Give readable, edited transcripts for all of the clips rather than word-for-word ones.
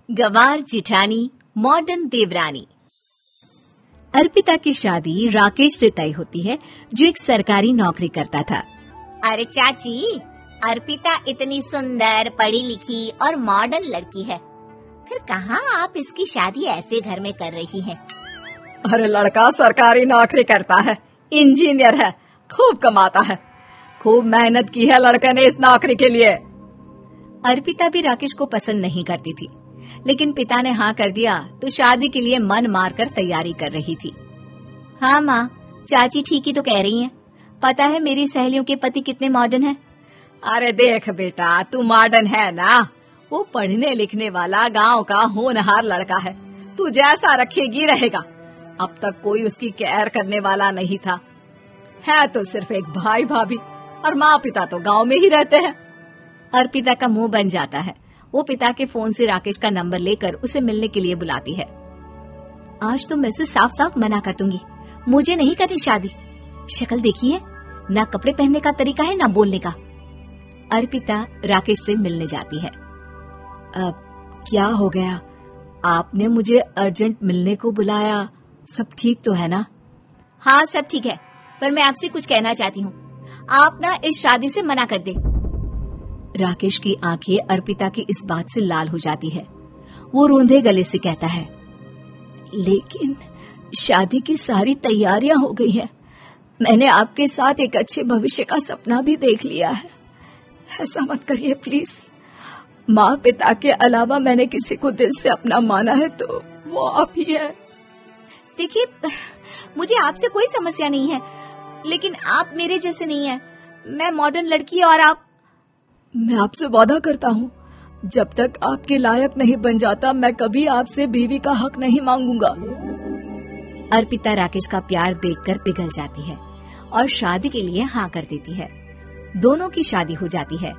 गंवार जेठानी मॉडर्न देवरानी। अर्पिता की शादी राकेश से तय होती है, जो एक सरकारी नौकरी करता था। अरे चाची, अर्पिता इतनी सुंदर, पढ़ी लिखी और मॉडर्न लड़की है, फिर कहाँ आप इसकी शादी ऐसे घर में कर रही हैं? अरे लड़का सरकारी नौकरी करता है, इंजीनियर है, खूब कमाता है, खूब मेहनत की है लड़के ने इस नौकरी के लिए। अर्पिता भी राकेश को पसंद नहीं करती थी, लेकिन पिता ने हाँ कर दिया तो शादी के लिए मन मारकर तैयारी कर रही थी। हाँ माँ, चाची ठीक ही तो कह रही हैं। पता है मेरी सहेलियों के पति कितने मॉडर्न हैं। अरे देख बेटा, तू मॉडर्न है ना, वो पढ़ने लिखने वाला गांव का होनहार लड़का है, तू जैसा रखेगी रहेगा। अब तक कोई उसकी केयर करने वाला नहीं था, है तो सिर्फ एक भाई भाभी, और माँ पिता तो गांव में ही रहते हैं। अर्पिता का मुंह बन जाता है। वो पिता के फोन से राकेश का नंबर लेकर उसे मिलने के लिए बुलाती है। आज तो मैं उसे साफ साफ मना कर दूंगी, मुझे नहीं करनी शादी। शक्ल देखिए, ना कपड़े पहनने का तरीका है ना बोलने का। अर्पिता राकेश से मिलने जाती है। अब क्या हो गया? आपने मुझे अर्जेंट मिलने को बुलाया, सब ठीक तो है ना? हाँ सब ठीक है, पर मैं आपसे कुछ कहना चाहती हूँ। आप ना इस शादी से मना कर दे। राकेश की आंखें अर्पिता की इस बात से लाल हो जाती है। वो रोंदे गले से कहता है, लेकिन शादी की सारी तैयारियां हो गई हैं। मैंने आपके साथ एक अच्छे भविष्य का सपना भी देख लिया है। ऐसा मत करिए प्लीज। माँ पिता के अलावा मैंने किसी को दिल से अपना माना है तो वो आप ही है। देखिए, मुझे आपसे कोई समस्या नहीं है, लेकिन आप मेरे जैसे नहीं हैं। मैं मॉडर्न लड़की और आप। मैं आपसे वादा करता हूँ, जब तक आपके लायक नहीं बन जाता मैं कभी आपसे बीवी का हक नहीं मांगूंगा। अर्पिता राकेश का प्यार देखकर पिघल जाती है और शादी के लिए हाँ कर देती है। दोनों की शादी हो जाती है,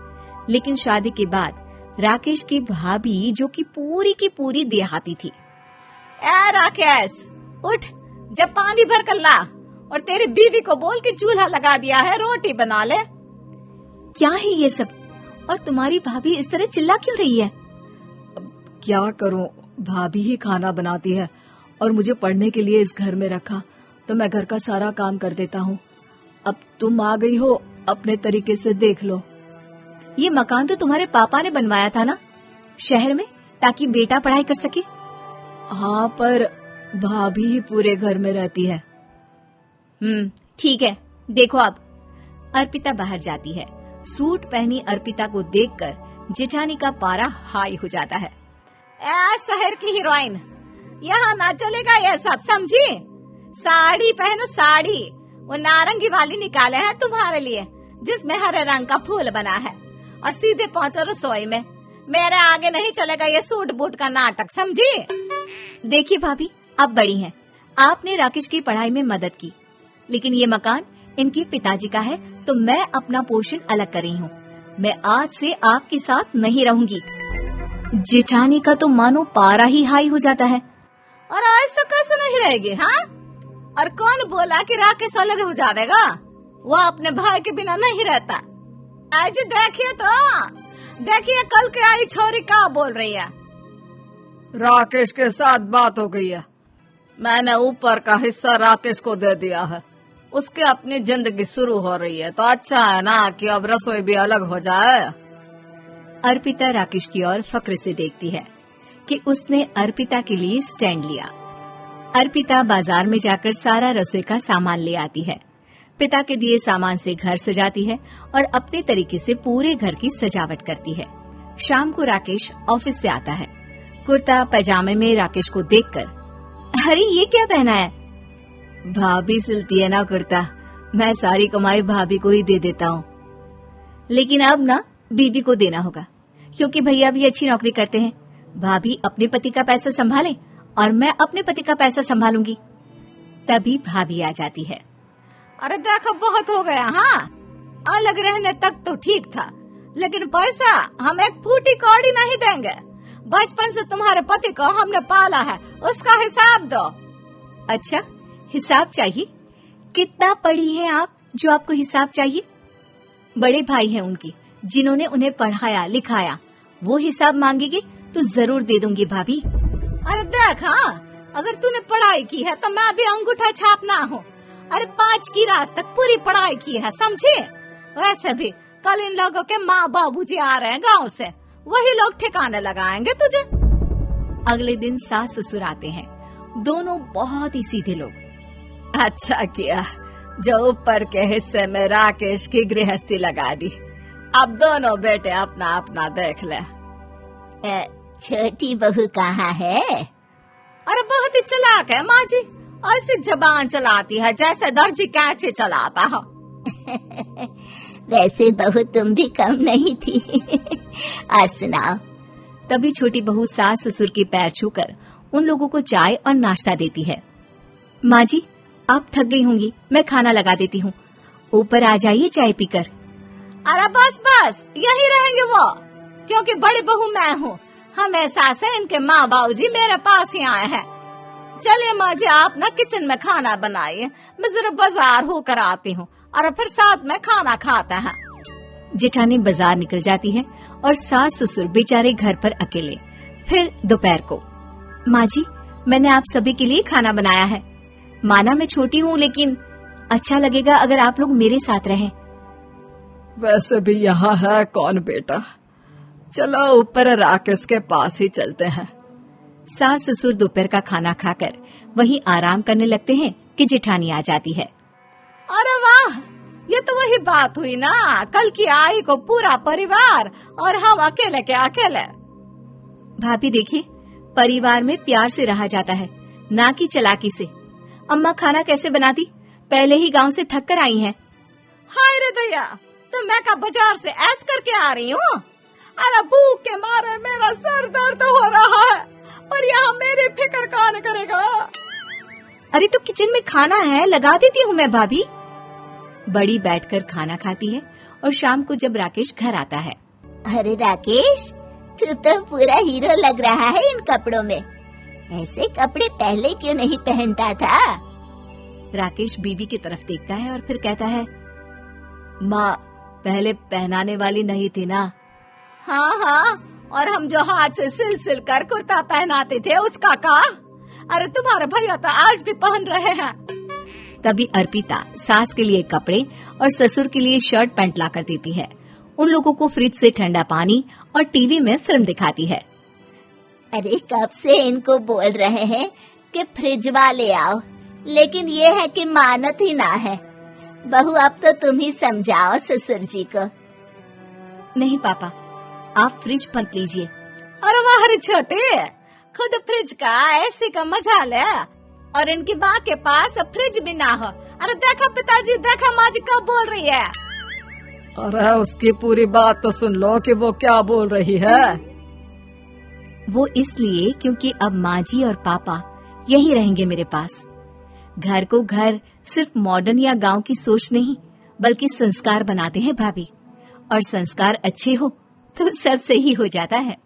लेकिन शादी के बाद राकेश की भाभी, जो कि पूरी देहाती थी, ए राकेश, उठ, जब पानी भर कर ला और तेरी बीवी को बोल के चूल्हा लगा दिया है, रोटी बना ले। क्या है ये सब? और तुम्हारी भाभी इस तरह चिल्ला क्यों रही है? क्या करूं, भाभी ही खाना बनाती है और मुझे पढ़ने के लिए इस घर में रखा, तो मैं घर का सारा काम कर देता हूँ। अब तुम आ गई हो, अपने तरीके से देख लो। ये मकान तो तुम्हारे पापा ने बनवाया था ना शहर में, ताकि बेटा पढ़ाई कर सके। हाँ, पर भाभी ही पूरे घर में रहती है। ठीक है, देखो अब। अर्पिता बाहर जाती है। सूट पहनी अर्पिता को देखकर जेठानी का पारा हाई हो जाता है। ए शहर की हीरोइन, यहाँ ना चलेगा ये सब, समझी? साड़ी पहनो, साड़ी। वो नारंगी वाली निकाले हैं तुम्हारे लिए, जिसमें हरे रंग का फूल बना है, और सीधे पहुंचो रसोई में। मेरे आगे नहीं चलेगा ये सूट बूट का नाटक, समझी? देखिए भाभी, आप बड़ी हैं, आपने राकेश की पढ़ाई में मदद की, लेकिन ये मकान इनके पिताजी का है, तो मैं अपना पोर्शन अलग कर रही हूँ। मैं आज से आपके साथ नहीं रहूंगी। जेठानी का तो मानो पारा ही हाई हो जाता है। और ऐसा कैसे नहीं रहेगी? हाँ, और कौन बोला कि राकेश अलग हो जाएगा? वो अपने भाई के बिना नहीं रहता। आज देखिए तो, देखिए कल के आई छोरी क्या बोल रही है। राकेश के साथ बात हो गई है, मैंने ऊपर का हिस्सा राकेश को दे दिया है, उसकी अपनी जिंदगी शुरू हो रही है, तो अच्छा है ना कि अब रसोई भी अलग हो जाए। अर्पिता राकेश की ओर फक्र से देखती है कि उसने अर्पिता के लिए स्टैंड लिया। अर्पिता बाजार में जाकर सारा रसोई का सामान ले आती है। पिता के दिए सामान से घर सजाती है और अपने तरीके से पूरे घर की सजावट करती है। शाम को राकेश ऑफिस से आता है। कुर्ता पैजामे में राकेश को देखकर, अरे ये क्या पहना है? भाभी सिलती है ना कुर्ता, मैं सारी कमाई भाभी को ही दे देता हूँ। लेकिन अब ना बीबी को देना होगा, क्योंकि भैया भी अच्छी नौकरी करते हैं। भाभी अपने पति का पैसा संभाले और मैं अपने पति का पैसा संभालूंगी। तभी भाभी आ जाती है। अरे देखो, बहुत हो गया। हाँ, अलग रहने तक तो ठीक था, लेकिन पैसा हम एक फूटी कौड़ी नहीं देंगे। बचपन से तुम्हारे पति को हमने पाला है, उसका हिसाब दो। अच्छा, हिसाब चाहिए? कितना पढ़ी है आप जो आपको हिसाब चाहिए? बड़े भाई हैं उनकी, जिन्होंने उन्हें पढ़ाया लिखाया, वो हिसाब मांगेगी तो जरूर दे दूंगी भाभी। अरे देख, हाँ, अगर तूने पढ़ाई की है तो मैं भी अंगूठा छापना हूँ। अरे 5 की रात तक पूरी पढ़ाई की है, समझे। वैसे भी कल इन लोगों के माँ बाबूजी आ रहे हैं गाँव से, वही लोग ठिकाने लगाएंगे तुझे। अगले दिन सास ससुर आते हैं, दोनों बहुत ही सीधे लोग। अच्छा किया जो ऊपर के हिस्से में राकेश की गृहस्थी लगा दी। अब दोनों बेटे अपना अपना देख ले। छोटी बहू कहाँ है? अरे बहुत ही चालाक है माँ जी, ऐसी जबान चलाती है जैसे दर्जी कैंची चलाता है। वैसे बहू तुम भी कम नहीं थी। और सुनाओ। तभी छोटी बहू सास ससुर के पैर छूकर उन लोगों को चाय और नाश्ता देती है। माँ जी, आप थक गई होंगी, मैं खाना लगा देती हूँ, ऊपर आ जाइए चाय पीकर। अरे बस बस, यही रहेंगे वो, क्योंकि बड़ी बहू मैं हूँ। हमेशा से इनके माँ बाबूजी मेरे पास ही आए हैं। चलिए माँ जी, आप ना किचन में खाना बनाइए, मैं जरा बाजार होकर आती हूँ और फिर साथ में खाना खाता है। जेठानी बाजार निकल जाती है और सास ससुर बेचारे घर पर अकेले। फिर दोपहर को, माँ जी, मैंने आप सभी के लिए खाना बनाया है। माना मैं छोटी हूँ, लेकिन अच्छा लगेगा अगर आप लोग मेरे साथ रहें। वैसे भी यहाँ है कौन बेटा, चलो ऊपर राकेश के पास ही चलते हैं। सास ससुर दोपहर का खाना खाकर वहीं आराम करने लगते हैं कि जेठानी आ जाती है। अरे वाह, ये तो वही बात हुई ना, कल की आई को पूरा परिवार और हम अकेले के अकेले। भाभी देखिए, परिवार में प्यार से रहा जाता है, ना कि चालाकी से। अम्मा खाना कैसे बनाती, पहले ही गांव से थक कर आई हैं। हाय रे दया, तो मैं का बाजार से ऐस करके आ रही हूँ। अरे भूख के मारे मेरा सर दर्द हो रहा है, और यहाँ मेरी फिक्र कौन करेगा। अरे तो किचन में खाना है, लगा देती हूँ मैं भाभी। बड़ी बैठकर खाना खाती है और शाम को जब राकेश घर आता है। अरे राकेश, तू तो पूरा हीरो लग रहा है इन कपड़ों में। ऐसे कपड़े पहले क्यों नहीं पहनता था? राकेश बीबी की तरफ देखता है और फिर कहता है, माँ पहले पहनाने वाली नहीं थी ना। हाँ हाँ, और हम जो हाथ से सिल सिल कर कुर्ता पहनाते थे उसका का? अरे तुम्हारे भैया तो आज भी पहन रहे हैं। तभी अर्पिता सास के लिए कपड़े और ससुर के लिए शर्ट पैंट ला कर देती है। उन लोगों को फ्रिज से ठंडा पानी और टीवी में फिल्म दिखाती है। अरे कब से इनको बोल रहे हैं कि फ्रिज वाले आओ, लेकिन ये है कि मानत ही ना है। बहू, अब तो तुम ही समझाओ ससुर जी को। नहीं पापा, आप फ्रिज मत लीजिए। अरे वाह रे छोटे, खुद फ्रिज का ऐसे का मजा ले, और इनकी माँ के पास फ्रिज भी ना हो। अरे देखो पिताजी, देखो माँ जी कब बोल रही है। अरे उसकी पूरी बात तो सुन लो कि वो क्या बोल रही है। वो इसलिए क्योंकि अब माँ जी और पापा यही रहेंगे मेरे पास। घर को घर सिर्फ मॉडर्न या गांव की सोच नहीं, बल्कि संस्कार बनाते हैं भाभी, और संस्कार अच्छे हो तो सब सही हो जाता है।